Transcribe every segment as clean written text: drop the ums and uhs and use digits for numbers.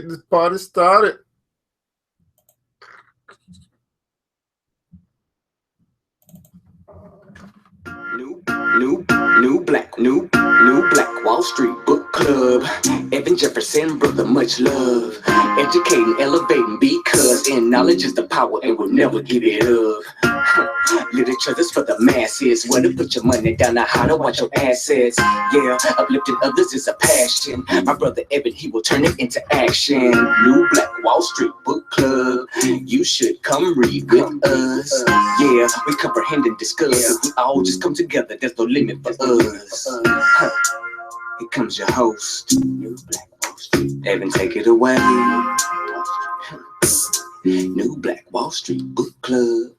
Get this party started. New Black Wall Street Book Club. Evan Jefferson, brother, much love. Educating, elevating, because in knowledge is the power and we'll never give it up. Literature that's for the masses. Where to put your money down, now how to watch your assets. Yeah, uplifting others is a passion. My brother Evan, he will turn it into action. New Black Wall Street Book Club. You should come read with us. Yeah, we comprehend and discuss. If we all just come together, there's no limit for us. Here comes your host, New Black Wall Street. Evan, take it away. New Black Wall Street Book Club.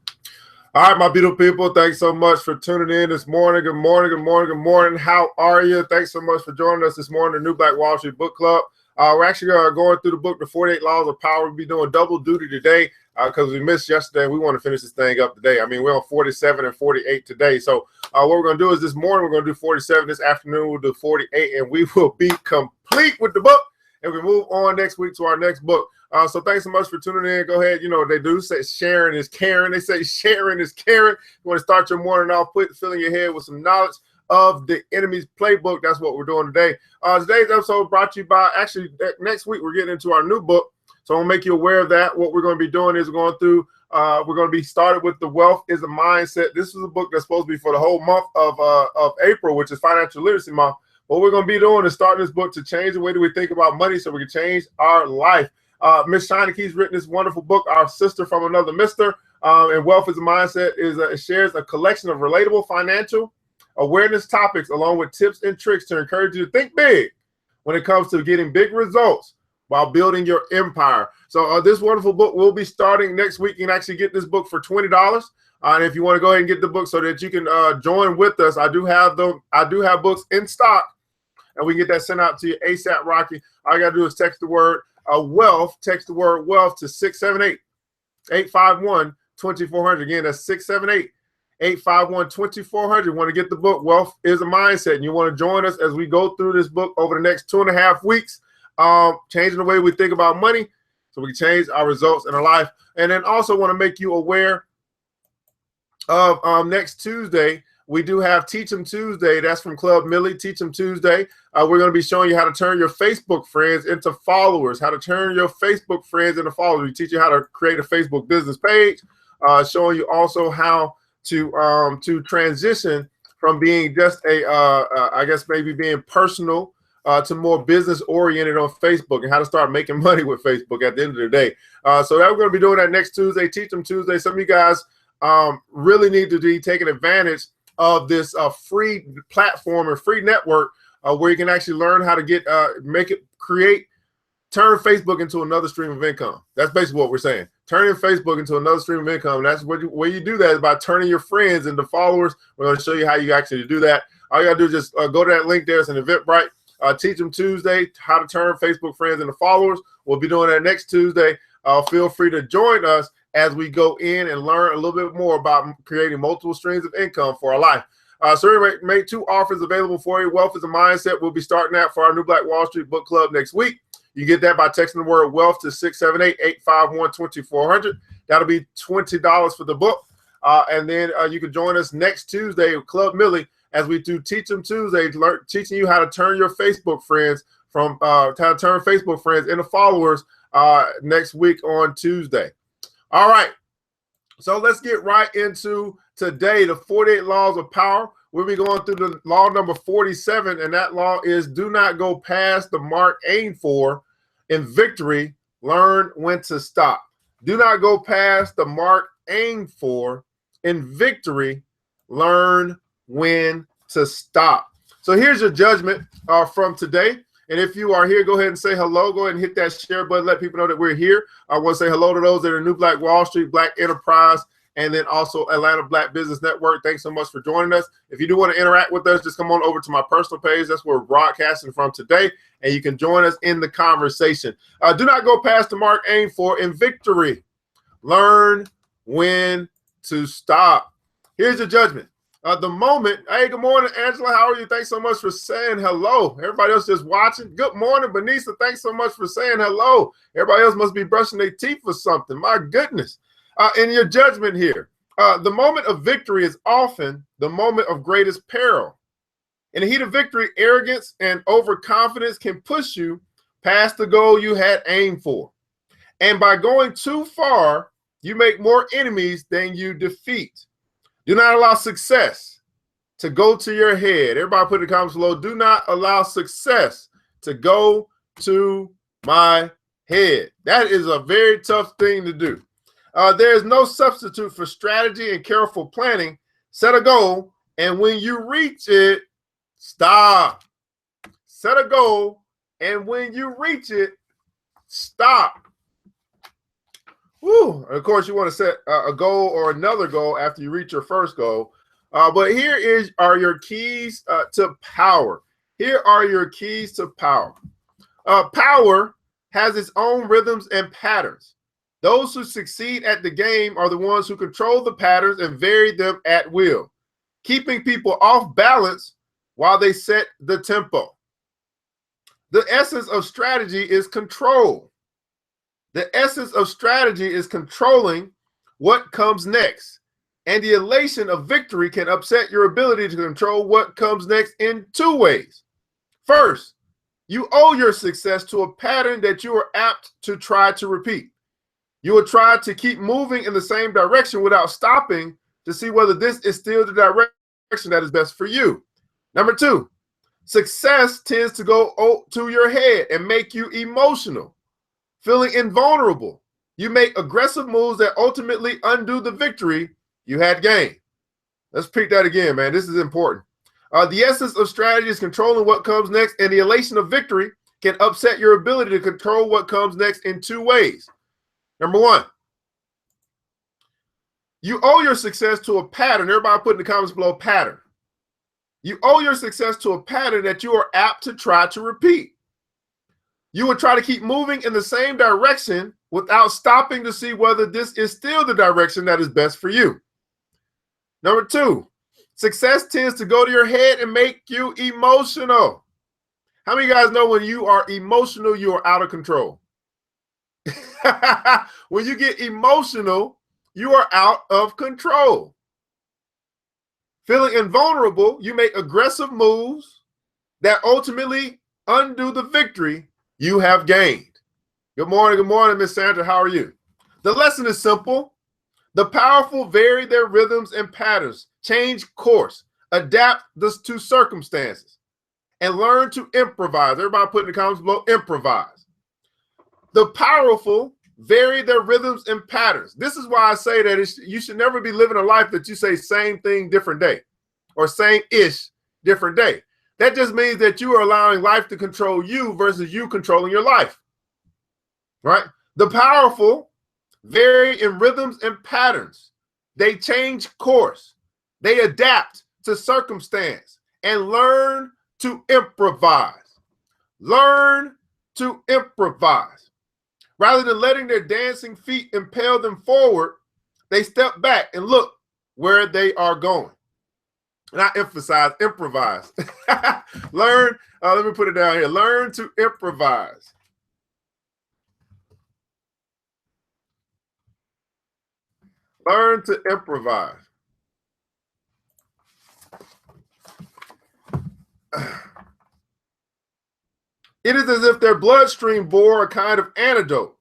All right, my beautiful people, thanks so much for tuning in this morning. Good morning, good morning, good morning. How are you? Thanks so much for joining us this morning, the New Black Wall Street Book Club. We're actually going through the book, The 48 Laws of Power. We'll be doing double duty today because we missed yesterday. We want to finish this thing up today. I mean, we're on 47 and 48 today. So what we're going to do is this morning, we're going to do 47. This afternoon, we'll do 48, and we will be complete with the book. And we move on next week to our next book. So thanks so much for tuning in. Go ahead. You know, they do say sharing is caring. They say sharing is caring. You want to start your morning off filling your head with some knowledge of the enemy's playbook. That's what we're doing today. Today's episode brought to you by, actually, next week we're getting into our new book. So I want to make you aware of that. What we're going to be doing is we're going to be started with The Wealth is a Mindset. This is a book that's supposed to be for the whole month of April, which is Financial Literacy Month. What we're going to be doing is starting this book to change the way that we think about money so we can change our life. Miss Shineke's written this wonderful book, Our Sister from Another Mister, and Wealth is a Mindset it shares a collection of relatable financial awareness topics along with tips and tricks to encourage you to think big when it comes to getting big results while building your empire. So this wonderful book will be starting next week. You can actually get this book for $20. And if you want to go ahead and get the book so that you can join with us, I do have books in stock, and we can get that sent out to you ASAP, Rocky. All you got to do is text the word wealth, text the word wealth to 678-851-2400. Again, that's 678-851-2400. You want to get the book, Wealth is a Mindset, and you want to join us as we go through this book over the next 2.5 weeks, changing the way we think about money so we can change our results in our life. And then also want to make you aware of next Tuesday, we do have Teach 'em Tuesday. That's from Club Millie, Teach 'em Tuesday. We're going to be showing you how to turn your Facebook friends into followers, how to turn your Facebook friends into followers. We teach you how to create a Facebook business page, showing you also how to transition from being just I guess maybe being personal to more business oriented on Facebook, and how to start making money with Facebook at the end of the day. So that we're going to be doing that next Tuesday, Teach 'em Tuesday. Some of you guys really need to be taking advantage of this free platform and free network where you can actually learn how to turn Facebook into another stream of income. That's basically what we're saying. Turning Facebook into another stream of income. And that's where you do that is by turning your friends into followers. We're going to show you how you actually do that. All you got to do is just go to that link there. It's an Eventbrite. Teach 'em Tuesday, how to turn Facebook friends into followers. We'll be doing that next Tuesday. Feel free to join us as we go in and learn a little bit more about creating multiple streams of income for our life. So we made 2 offers available for you. Wealth is a Mindset. We'll be starting that for our New Black Wall Street Book Club next week. You get that by texting the word wealth to 678-851-2400. That'll be $20 for the book. And then you can join us next Tuesday with Club Millie as we do Teach 'em Tuesday, teaching you how to turn your Facebook friends into followers next week on Tuesday. All right, so let's get right into today, the 48 Laws of Power. We'll be going through the law number 47, and that law is do not go past the mark aimed for. In victory, learn when to stop. Do not go past the mark aimed for. In victory, learn when to stop. So here's your judgment from today. And if you are here, go ahead and say hello. Go ahead and hit that share button. Let people know that we're here. I want to say hello to those that are New Black Wall Street, Black Enterprise, and then also Atlanta Black Business Network. Thanks so much for joining us. If you do want to interact with us, just come on over to my personal page. That's where we're broadcasting from today, and you can join us in the conversation. Do not go past the mark aimed for. In victory, learn when to stop. Here's your judgment. The moment, hey, good morning, Angela. How are you? Thanks so much for saying hello. Everybody else just watching. Good morning, Benisa. Thanks so much for saying hello. Everybody else must be brushing their teeth or something. My goodness. In your judgment here, the moment of victory is often the moment of greatest peril. In the heat of victory, arrogance and overconfidence can push you past the goal you had aimed for. And by going too far, you make more enemies than you defeat. Do not allow success to go to your head. Everybody put in the comments below, do not allow success to go to my head. That is a very tough thing to do. There is no substitute for strategy and careful planning. Set a goal, and when you reach it, stop. Set a goal, and when you reach it, stop. Woo. And of course, you want to set a goal or another goal after you reach your first goal. But here are your keys to power. Here are your keys to power. Power has its own rhythms and patterns. Those who succeed at the game are the ones who control the patterns and vary them at will, keeping people off balance while they set the tempo. The essence of strategy is control. The essence of strategy is controlling what comes next. And the elation of victory can upset your ability to control what comes next in two ways. First, you owe your success to a pattern that you are apt to try to repeat. You will try to keep moving in the same direction without stopping to see whether this is still the direction that is best for you. Number two, success tends to go to your head and make you emotional. Feeling invulnerable, you make aggressive moves that ultimately undo the victory you had gained. Let's pick that again, man. This is important. The essence of strategy is controlling what comes next, and the elation of victory can upset your ability to control what comes next in two ways. Number one, you owe your success to a pattern. Everybody put in the comments below, pattern. You owe your success to a pattern that you are apt to try to repeat. You will try to keep moving in the same direction without stopping to see whether this is still the direction that is best for you. Number two, success tends to go to your head and make you emotional. How many of you guys know when you are emotional, you are out of control? When you get emotional, you are out of control. Feeling invulnerable, you make aggressive moves that ultimately undo the victory you have gained. Good morning, Miss Sandra. How are you? The lesson is simple. The powerful vary their rhythms and patterns, change course, adapt this to circumstances, and learn to improvise. Everybody put in the comments below, improvise. The powerful vary their rhythms and patterns. This is why I say that you should never be living a life that you say same thing, different day, or same-ish, different day. That just means that you are allowing life to control you versus you controlling your life, right? The powerful vary in rhythms and patterns. They change course. They adapt to circumstance and learn to improvise. Learn to improvise. Rather than letting their dancing feet impel them forward, they step back and look where they are going. And I emphasize improvise. Learn, let me put it down here. Learn to improvise. Learn to improvise. It is as if their bloodstream bore a kind of antidote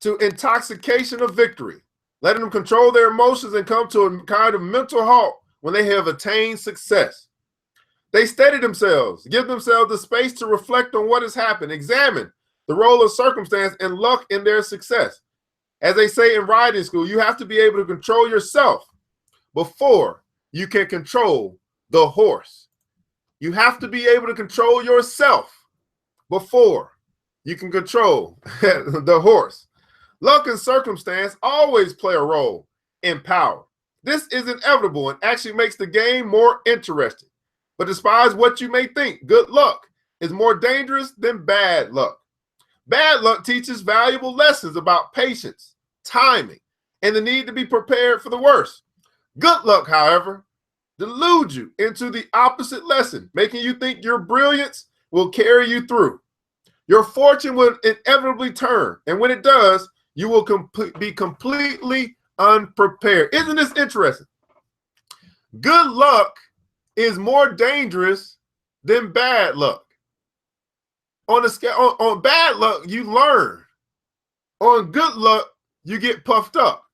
to intoxication of victory, letting them control their emotions and come to a kind of mental halt when they have attained success. They steady themselves, give themselves the space to reflect on what has happened, examine the role of circumstance and luck in their success. As they say in riding school, you have to be able to control yourself before you can control the horse. You have to be able to control yourself before you can control the horse. Luck and circumstance always play a role in power. This is inevitable and actually makes the game more interesting. But despite what you may think, good luck is more dangerous than bad luck. Bad luck teaches valuable lessons about patience, timing, and the need to be prepared for the worst. Good luck, however, delude you into the opposite lesson, making you think your brilliance will carry you through. Your fortune will inevitably turn, and when it does, you will be completely unprepared. Isn't this interesting? Good luck is more dangerous than bad luck. On the scale, on bad luck, you learn. On good luck, you get puffed up.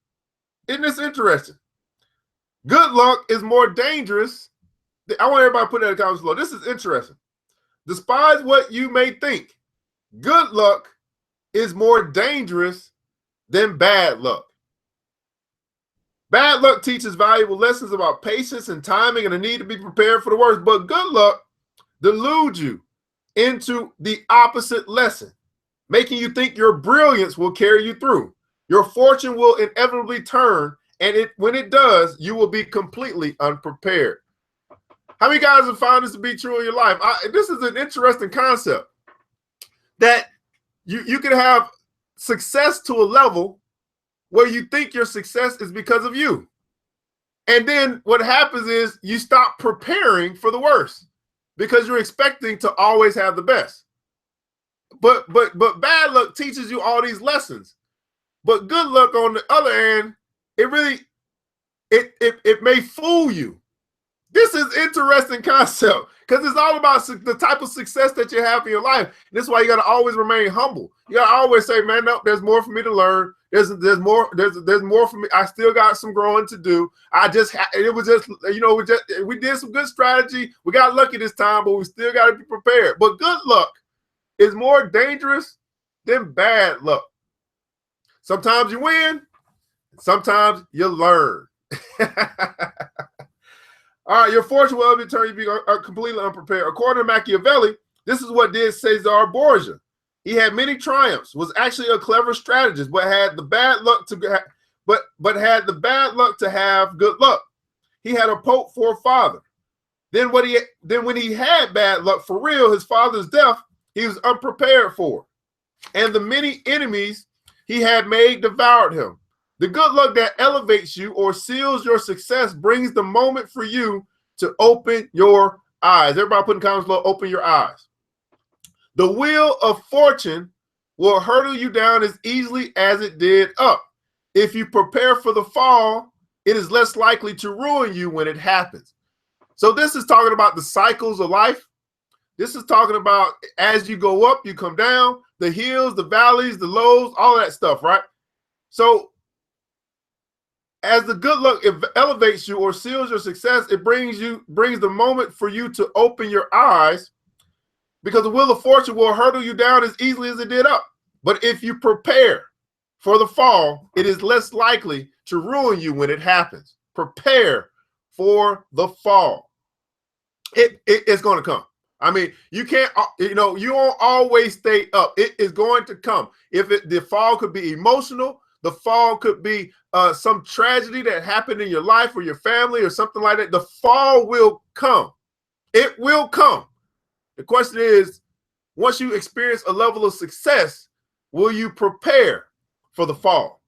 Isn't this interesting? Good luck is more dangerous. I want everybody to put that in the comments below. This is interesting. Despite what you may think, good luck is more dangerous than bad luck. Bad luck teaches valuable lessons about patience and timing and the need to be prepared for the worst. But good luck deludes you into the opposite lesson, making you think your brilliance will carry you through. Your fortune will inevitably turn, and when it does, you will be completely unprepared. How many guys have found this to be true in your life? This is an interesting concept, that you can have success to a level where you think your success is because of you. And then what happens is you stop preparing for the worst because you're expecting to always have the best. But bad luck teaches you all these lessons. But good luck, on the other hand, it may fool you. This is interesting concept because it's all about the type of success that you have in your life. And this is why you got to always remain humble. You got to always say, man, no, there's more for me to learn. There's more for me. I still got some growing to do. We did some good strategy. We got lucky this time, but we still got to be prepared. But good luck is more dangerous than bad luck. Sometimes you win, sometimes you learn. All right, your fortune will be turned, you be completely unprepared. According to Machiavelli, this is what did Caesar Borgia. He had many triumphs, was actually a clever strategist, but had the bad luck to have good luck. He had a pope for a father. Then when he had bad luck for real, his father's death, he was unprepared for. And the many enemies he had made devoured him. The good luck that elevates you or seals your success brings the moment for you to open your eyes. Everybody put in the comments below, open your eyes. The wheel of fortune will hurtle you down as easily as it did up. If you prepare for the fall, it is less likely to ruin you when it happens. So this is talking about the cycles of life. This is talking about as you go up, you come down, the hills, the valleys, the lows, all that stuff, right? So as the good luck elevates you or seals your success, it brings the moment for you to open your eyes, because the wheel of fortune will hurtle you down as easily as it did up. But if you prepare for the fall, it is less likely to ruin you when it happens. Prepare for the fall. It's going to come. I mean, you can't, you won't always stay up. It is going to come. The fall could be emotional. The fall could be some tragedy that happened in your life or your family or something like that. The fall will come. It will come. The question is, once you experience a level of success, will you prepare for the fall?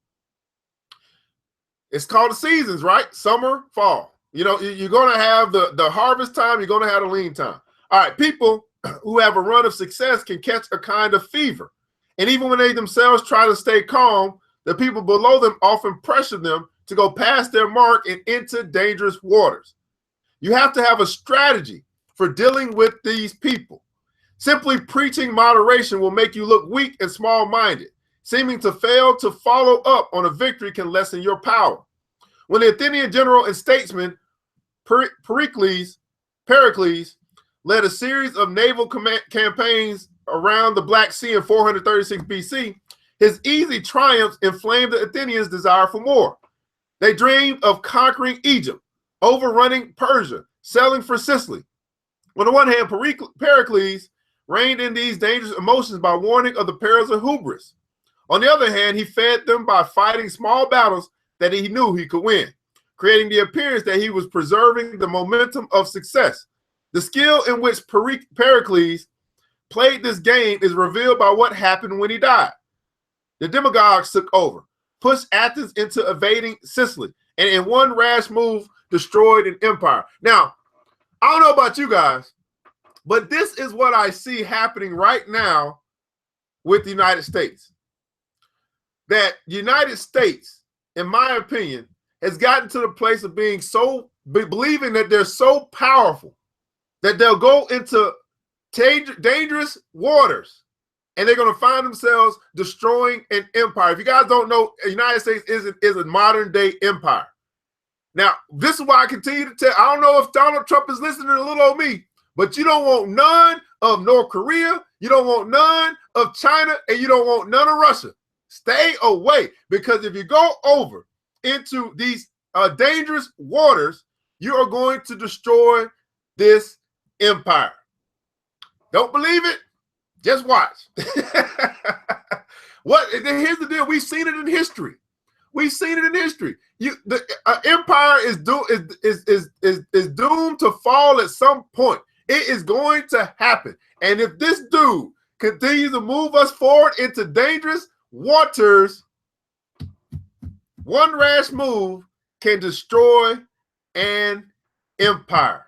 It's called the seasons, right? Summer, fall. You're going to have the harvest time. You're going to have the lean time. All right, people who have a run of success can catch a kind of fever. And even when they themselves try to stay calm, the people below them often pressure them to go past their mark and into dangerous waters. You have to have a strategy for dealing with these people. Simply preaching moderation will make you look weak and small-minded. Seeming to fail to follow up on a victory can lessen your power. When the Athenian general and statesman Pericles led a series of naval campaigns around the Black Sea in 436 BC, his easy triumphs inflamed the Athenians' desire for more. They dreamed of conquering Egypt, overrunning Persia, sailing for Sicily. On the one hand, Pericles reined in these dangerous emotions by warning of the perils of hubris. On the other hand, he fed them by fighting small battles that he knew he could win, creating the appearance that he was preserving the momentum of success. The skill in which Pericles played this game is revealed by what happened when he died. The demagogues took over, pushed Athens into invading Sicily, and in one rash move, destroyed an empire. Now, I don't know about you guys, but this is what I see happening right now with the United States. That the United States, in my opinion, has gotten to the place of being so, believing that they're so powerful that they'll go into dangerous waters and they're going to find themselves destroying an empire. If you guys don't know, the United States is a modern day empire. Now, this is why I continue to tell, I don't know if Donald Trump is listening to little old me, but you don't want none of North Korea, you don't want none of China, and you don't want none of Russia. Stay away, because if you go over into these dangerous waters, you are going to destroy this empire. Don't believe it? Just watch. Here's the deal. We've seen it in history. We've seen it in history. The empire is doomed to fall at some point. It is going to happen. And if this dude continues to move us forward into dangerous waters, one rash move can destroy an empire.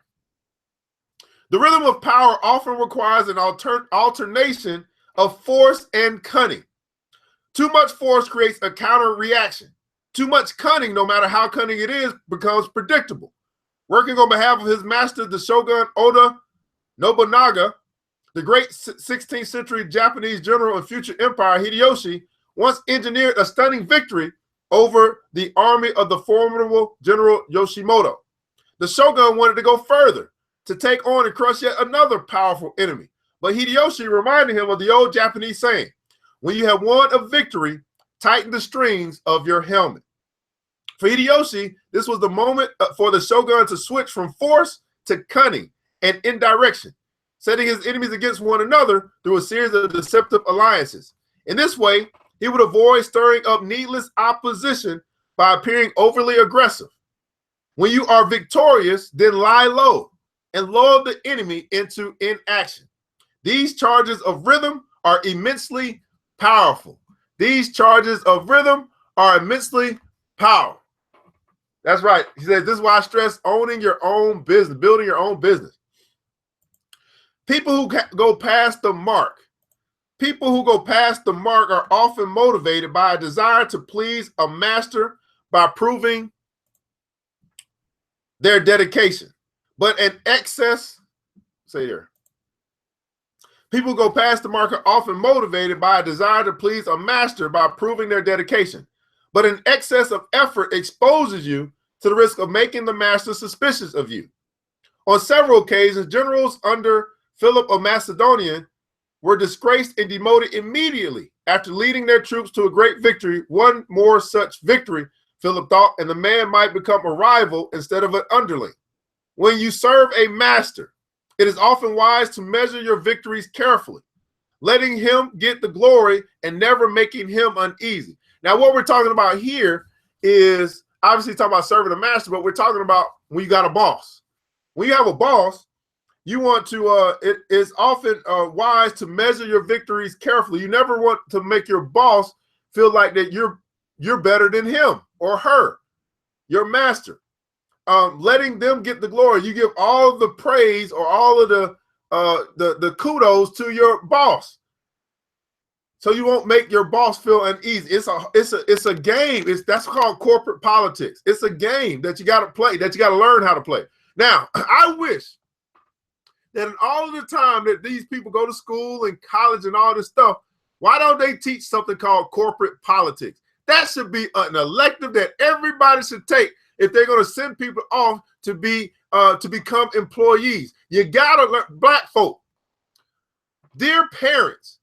The rhythm of power often requires an alternation of force and cunning. Too much force creates a counter reaction. Too much cunning, no matter how cunning it is, becomes predictable. Working on behalf of his master, the Shogun Oda Nobunaga, the great 16th century Japanese general and future empire Hideyoshi once engineered a stunning victory over the army of the formidable General Yoshimoto. The Shogun wanted to go further, to take on and crush yet another powerful enemy. But Hideyoshi reminded him of the old Japanese saying, when you have won a victory, tighten the strings of your helmet. For Hideyoshi, this was the moment for the Shogun to switch from force to cunning and indirection, setting his enemies against one another through a series of deceptive alliances. In this way, he would avoid stirring up needless opposition by appearing overly aggressive. When you are victorious, then lie low and lull the enemy into inaction. These charges of rhythm are immensely powerful. These charges of rhythm are immensely powerful. That's right. He says, this is why I stress owning your own business, building your own business. People who go past the mark, are often motivated by a desire to please a master by proving their dedication. But an excess, people who go past the mark are often motivated by a desire to please a master by proving their dedication. But an excess of effort exposes you to the risk of making the master suspicious of you. On several occasions, generals under Philip of Macedonia were disgraced and demoted immediately after leading their troops to a great victory. One more such victory, Philip thought, and the man might become a rival instead of an underling. When you serve a master, it is often wise to measure your victories carefully, letting him get the glory and never making him uneasy. Now, what we're talking about here is obviously talking about serving a master, but we're talking about when you got a boss. When you have a boss, you want to, it is often wise to measure your victories carefully. You never want to make your boss feel like that you're better than him or her, your master. Letting them get the glory. You give all of the praise or all of the kudos to your boss, so you won't make your boss feel uneasy. It's a game. That's called corporate politics. It's a game that you got to play, that you got to learn how to play. Now, I wish that in all of the time that these people go to school and college and all this stuff, why don't they teach something called corporate politics? That should be an elective that everybody should take if they're going to send people off to become employees. You gotta learn. Black folk, dear parents,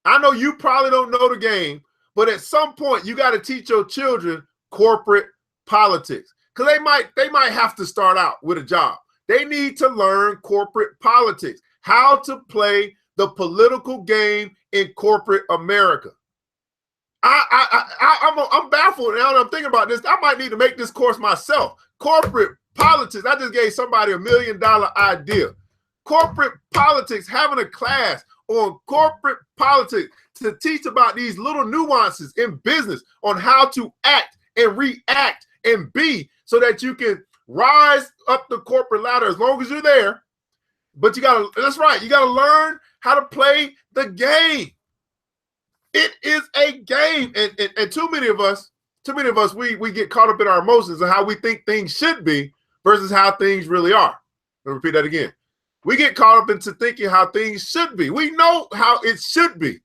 I know you probably don't know the game, but at some point you got to teach your children corporate politics, because they might have to start out with a job. They need to learn corporate politics, how to play the political game in corporate America. I'm baffled now that I'm thinking about this. I might need to make this course myself. Corporate politics. I just gave somebody $1 million idea. Corporate politics, having a class on corporate politics to teach about these little nuances in business on how to act and react and be, so that you can rise up the corporate ladder as long as you're there. But you gotta, that's right, you gotta learn how to play the game. It is a game. And too many of us, we get caught up in our emotions and how we think things should be versus how things really are. Let me repeat that again. We get caught up into thinking how things should be. We know how it should be,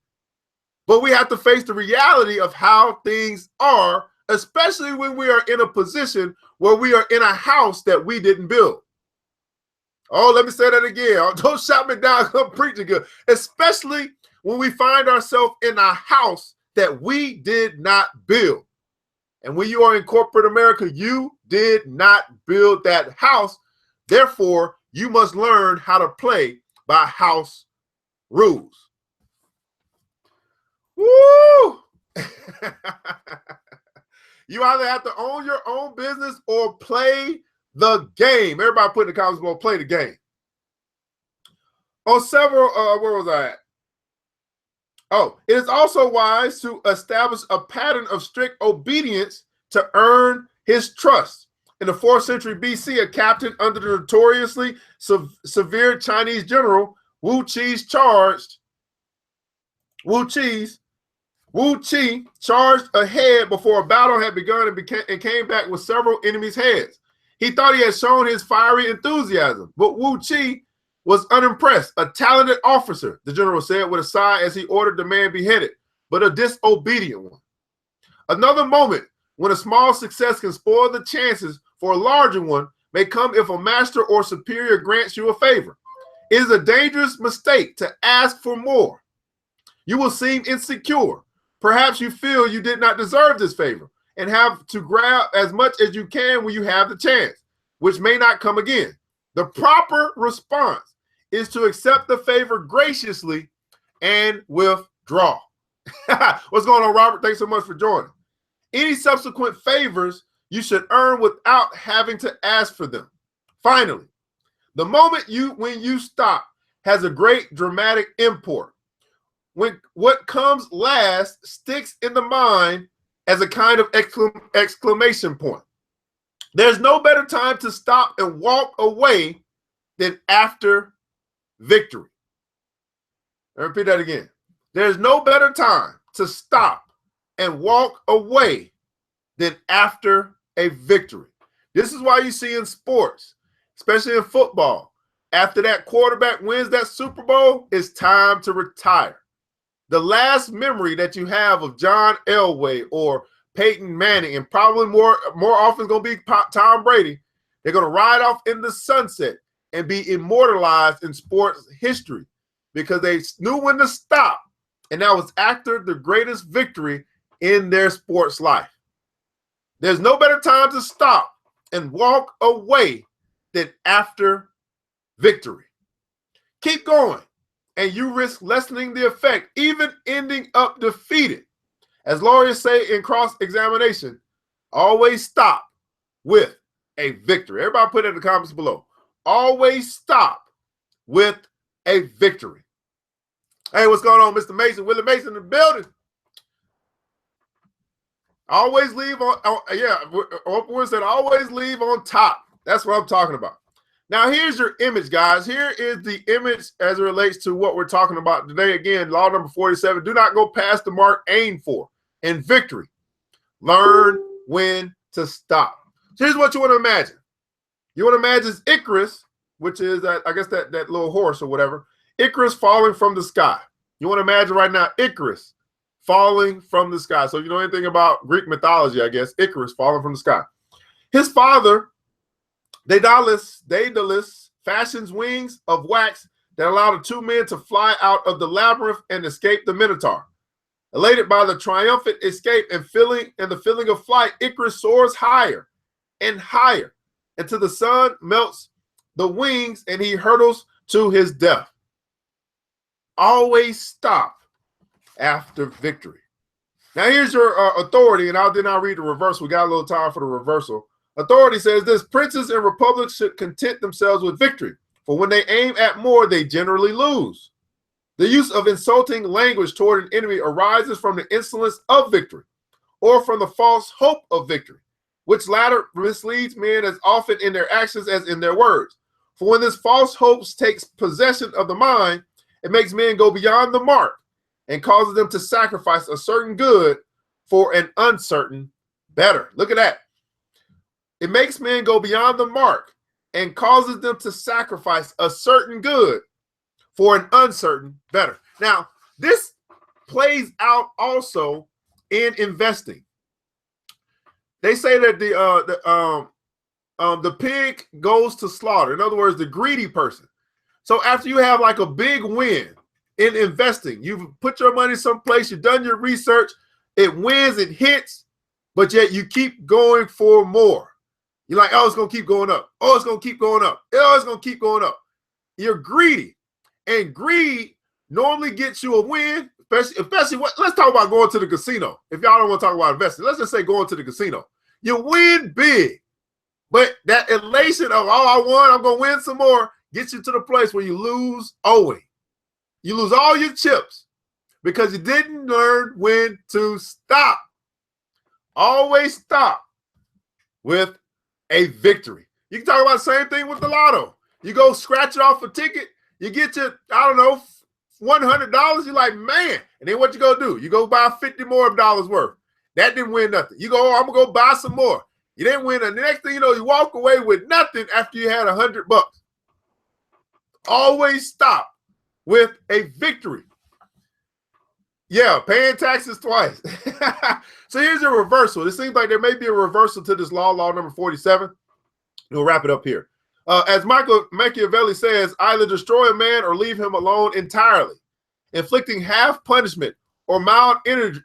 but we have to face the reality of how things are, especially when we are in a position where we are in a house that we didn't build. Oh, let me say that again. Don't shout me down. I'm preaching good. Especially when we find ourselves in a house that we did not build. And when you are in corporate America, you did not build that house. Therefore, you must learn how to play by house rules. Woo! You either have to own your own business or play the game. Everybody put in the comments below, play the game. On several, where was I at? Oh, it is also wise to establish a pattern of strict obedience to earn his trust. In the 4th century BC, a captain under the notoriously severe Chinese general Wu Qi charged ahead before a battle had begun and came back with several enemies' heads. He thought he had shown his fiery enthusiasm, but Wu Qi was unimpressed. A talented officer, the general said with a sigh as he ordered the man beheaded, but a disobedient one. Another moment when a small success can spoil the chances for a larger one may come if a master or superior grants you a favor. It is a dangerous mistake to ask for more. You will seem insecure. Perhaps you feel you did not deserve this favor and have to grab as much as you can when you have the chance, which may not come again. The proper response is to accept the favor graciously and withdraw. What's going on, Robert? Thanks so much for joining. Any subsequent favors you should earn without having to ask for them. Finally, the moment when you stop has a great dramatic import. When what comes last sticks in the mind as a kind of exclamation point. There's no better time to stop and walk away than after victory. I repeat that again. There's no better time to stop and walk away than after a victory. This is why you see in sports, especially in football, after that quarterback wins that Super Bowl, it's time to retire. The last memory that you have of John Elway or Peyton Manning, and probably more often going to be Tom Brady, they're going to ride off in the sunset and be immortalized in sports history because they knew when to stop, and that was after the greatest victory in their sports life. There's no better time to stop and walk away than after victory. Keep going, and you risk lessening the effect, even ending up defeated. As lawyers say in cross-examination, always stop with a victory. Everybody put it in the comments below. Always stop with a victory. Hey, what's going on, Mr. Mason? Willie Mason in the building. Always leave on Oprah said always leave on top. That's what I'm talking about. Now, here's your image, guys. Here is the image as it relates to what we're talking about today. Again, law number 47, do not go past the mark aimed for. In victory, learn when to stop. So here's what you want to imagine. You want to imagine Icarus, which is, that little horse or whatever, Icarus falling from the sky. You want to imagine right now Icarus falling from the sky. So if you know anything about Greek mythology, I guess, Icarus falling from the sky. His father, Daedalus, fashions wings of wax that allow the two men to fly out of the labyrinth and escape the Minotaur. Elated by the triumphant escape and the feeling of flight, Icarus soars higher and higher until the sun melts the wings and he hurtles to his death. Always stop after victory. Now here's your authority, and I did not read the reversal. We got a little time for the reversal. Authority says this: princes and republics should content themselves with victory, for when they aim at more, they generally lose. The use of insulting language toward an enemy arises from the insolence of victory or from the false hope of victory, which latter misleads men as often in their actions as in their words. For when this false hope takes possession of the mind, it makes men go beyond the mark and causes them to sacrifice a certain good for an uncertain better. Look at that. It makes men go beyond the mark and causes them to sacrifice a certain good for an uncertain better. Now, this plays out also in investing. They say that the pig goes to slaughter. In other words, the greedy person. So after you have like a big win in investing, you've put your money someplace, you've done your research, it wins, it hits, but yet you keep going for more. You're like, oh, it's going to keep going up. Oh, it's going to keep going up. Oh, it's going to keep going up. You're greedy. And greed normally gets you a win, especially let's talk about going to the casino. If y'all don't want to talk about investing, let's just say going to the casino. You win big, but that elation of, oh, I won, I'm going to win some more, gets you to the place where you lose owing. You lose all your chips because you didn't learn when to stop. Always stop with a victory. You can talk about the same thing with the lotto. You go scratch it off a ticket, you get your, I don't know, $100. You're like, man. And then what you go do? You go buy $50 more worth. That didn't win nothing. You go, oh, I'm gonna go buy some more. You didn't win. And the next thing you know, you walk away with nothing after you had $100. Always stop with a victory. Yeah, paying taxes twice. So here's a reversal. It seems like there may be a reversal to this law number 47. We'll wrap it up here. As Machiavelli says, either destroy a man or leave him alone entirely. Inflicting half punishment or mild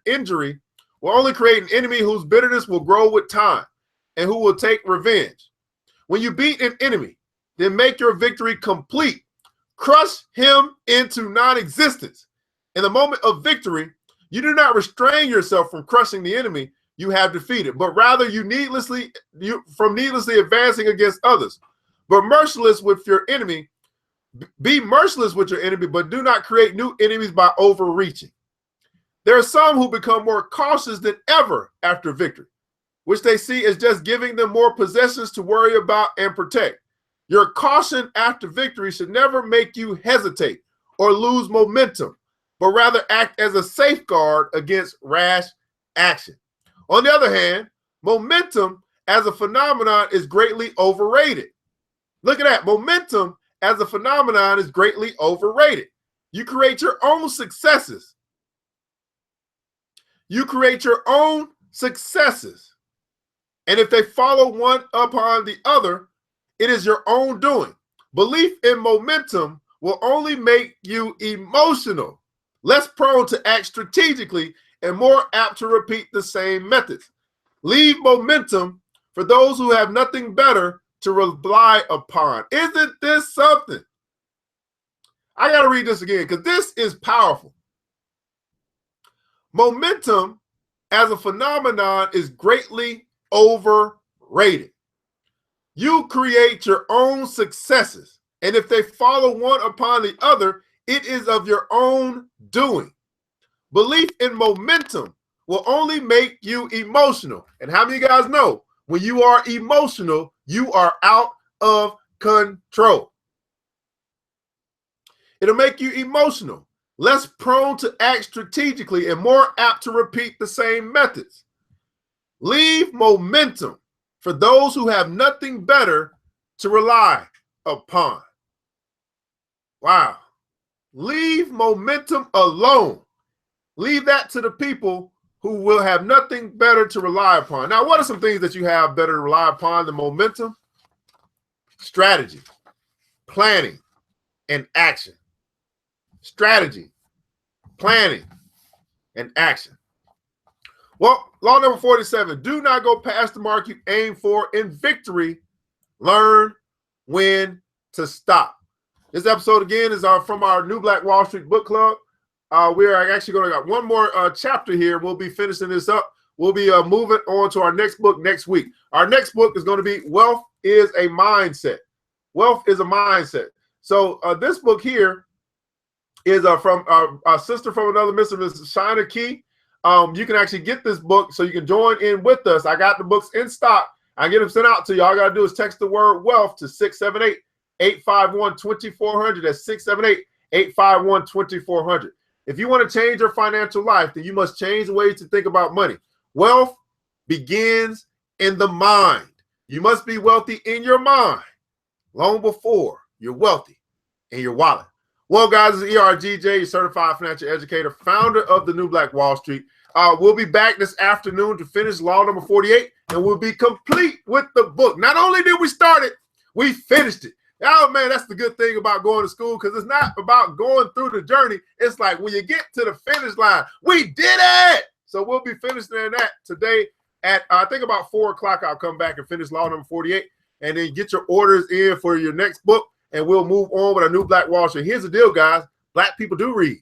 injury will only create an enemy whose bitterness will grow with time and who will take revenge. When you beat an enemy, then make your victory complete. Crush him into non-existence. In the moment of victory, you do not restrain yourself from crushing the enemy you have defeated, but rather from needlessly advancing against others. But merciless with your enemy, be merciless with your enemy, but do not create new enemies by overreaching. There are some who become more cautious than ever after victory, which they see as just giving them more possessions to worry about and protect. Your caution after victory should never make you hesitate or lose momentum, but rather act as a safeguard against rash action. On the other hand, momentum as a phenomenon is greatly overrated. Look at that. Momentum as a phenomenon is greatly overrated. You create your own successes. You create your own successes. And if they follow one upon the other, it is your own doing. Belief in momentum will only make you emotional, less prone to act strategically, and more apt to repeat the same methods. Leave momentum for those who have nothing better to rely upon. Isn't this something? I got to read this again because this is powerful. Momentum as a phenomenon is greatly overrated. You create your own successes, and if they follow one upon the other, it is of your own doing. Belief in momentum will only make you emotional. And how many of you guys know when you are emotional, you are out of control? It'll make you emotional, less prone to act strategically, and more apt to repeat the same methods. Leave momentum for those who have nothing better to rely upon. Wow. Leave momentum alone. Leave that to the people who will have nothing better to rely upon. Now, what are some things that you have better to rely upon than momentum? Strategy, planning, and action. Strategy, planning, and action. Well, law number 47, do not go past the mark you aim for in victory. Learn when to stop. This episode, again, is from our New Black Wall Street Book Club. We are actually going to got one more chapter here. We'll be finishing this up. We'll be moving on to our next book next week. Our next book is going to be Wealth is a Mindset. Wealth is a Mindset. So this book here is from our sister from another mister, Mrs. Shina Key. You can actually get this book so you can join in with us. I got the books in stock. I get them sent out to you. All you got to do is text the word wealth to 678-851-2400. That's 678-851-2400. If you want to change your financial life, then you must change the ways to think about money. Wealth begins in the mind. You must be wealthy in your mind long before you're wealthy in your wallet. Well, guys, this is ERGJ, your certified financial educator, founder of the New Black Wall Street. We'll be back this afternoon to finish law number 48, and we'll be complete with the book. Not only did we start it, we finished it. Oh, man, that's the good thing about going to school, because it's not about going through the journey. It's like when you get to the finish line, we did it. So we'll be finishing that today at, I think, about 4 o'clock. I'll come back and finish law number 48, and then get your orders in for your next book, and we'll move on with a New Black Wall Street. Here's the deal, guys. Black people do read.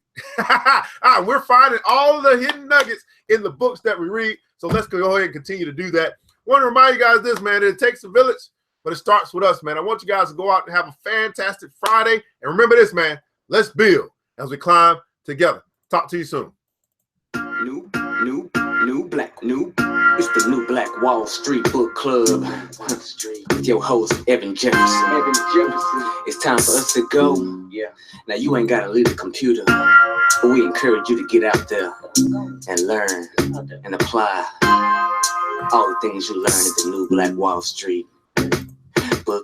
We're finding all the hidden nuggets in the books that we read. So let's go ahead and continue to do that. I want to remind you guys this, man. It takes a village, but it starts with us, man. I want you guys to go out and have a fantastic Friday. And remember this, man. Let's build as we climb together. Talk to you soon. It's the New Black Wall Street Book Club with your host, Evan Jefferson. It's time for us to go. Yeah. Now, you ain't got to leave the computer, but we encourage you to get out there and learn and apply all the things you learn at the New Black Wall Street Book Club.